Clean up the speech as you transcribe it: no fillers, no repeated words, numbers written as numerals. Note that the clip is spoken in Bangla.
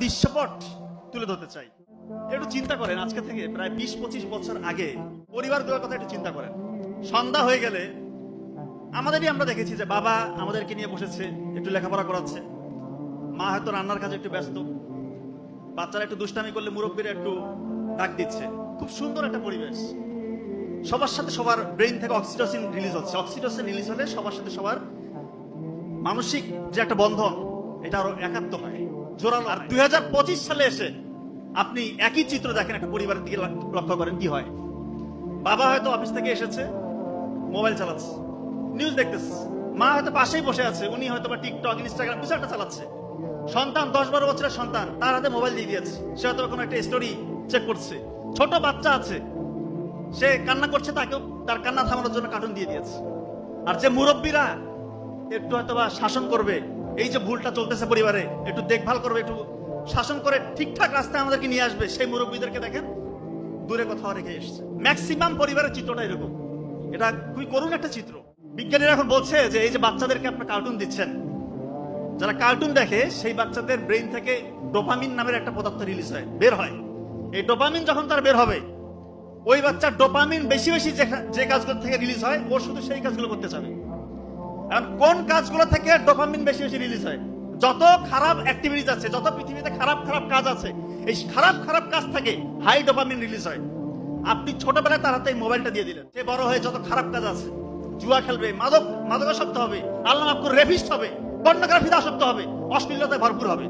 দৃশ্যপট তুলে ধরতে চাই। একটু চিন্তা করেন, আজকে থেকে প্রায় 20-25 বছর আগে পরিবারগুলোর কথা একটু চিন্তা করেন। সন্ধ্যা হয়ে গেলে আমাদেরই আমরা দেখেছি যে বাবা আমাদেরকে নিয়ে বসেছে, একটু লেখাপড়া করাচ্ছে, মা হয়তো রান্নার কাজে একটু ব্যস্ত, বাচ্চারা একটু দুষ্টামি করলে মুরব্বীরা একটু ডাক দিচ্ছে। খুব সুন্দর একটা পরিবেশ। সবার সাথে সবার ব্রেইন থেকে অক্সিটোসিন রিলিজ হচ্ছে। অক্সিটোসিন রিলিজ হলে সবার সাথে সবার মানসিক যে একটা বন্ধন, এটা আরো একাত্ম হয়, জোরালো। আর 2025 সালে এসে আপনি একই চিত্র দেখেন, একটা পরিবারের দিকে লক্ষ্য করেন কি হয়। বাবা হয়তো অফিস থেকে এসেছে, মোবাইল চালাচ্ছে, নিউজ দেখতেছে। মা হয়তো পাশেই বসে আছে, উনি হয়তো বা টিকটক, ইনস্টাগ্রাম কিছু একটা চালাচ্ছে। সন্তান 10-12 বছরের সন্তান, তার হাতে মোবাইল দিয়ে দিয়েছে, সে হয়তো কোনো একটা স্টোরি চেক করছে। ছোট বাচ্চা আছে, সে কান্না করছে, তাকেও তার কান্না থামানোর জন্য কার্টুন দিয়ে দিয়েছে। আর যে মুরব্বীরা একটু হয়তো বা শাসন করবে, এই যে ভুলটা চলতেছে পরিবারে, একটু দেখভাল করবে, একটু শাসন করে ঠিকঠাক রাস্তায় আমাদেরকে নিয়ে আসবে, সেই মুরব্বীদেরকে দেখেন দূরে কোথাও রেখে এসছে। ম্যাক্সিমাম পরিবারের চিত্রটা এরকম। এটা খুবই করুণ একটা চিত্র। বিজ্ঞানীরা এখন বলছে যে এই যে বাচ্চাদেরকে আপনার কার্টুন দিচ্ছেন, যারা কার্টুন দেখে সেই বাচ্চাদের ব্রেইন থেকে ডোপামিন নামের একটা পদার্থ রিলিজ হয়, বের হয়। এই ডোপামিন যখন তার বের হবে, ওই বাচ্চার ডোপামিন বেশি বেশি যে কাজগুলো থেকে রিলিজ হয়, ও শুধু সেই কাজগুলো করতে চাবে। এখন কোন কাজগুলো থেকে ডোপামিন বেশি বেশি রিলিজ হয়? যত খারাপ অ্যাক্টিভিটিজ আছে, যত পৃথিবীতে খারাপ খারাপ কাজ আছে, এই খারাপ খারাপ কাজ থেকে হাই ডোপামিন রিলিজ হয়। আপনি ছোটবেলায় তার হাতে মোবাইলটা দিয়ে দিলেন, সে বড় হয়ে যত খারাপ কাজ আছে, জুয়া খেলবে, মাদকাসক্ত হবে, আল্লাহ মাফ করে রেপিস্ট হবে, পর্নোগ্রাফিতে আসক্ত হবে, অশ্লীলতায় ভরপুর হবে।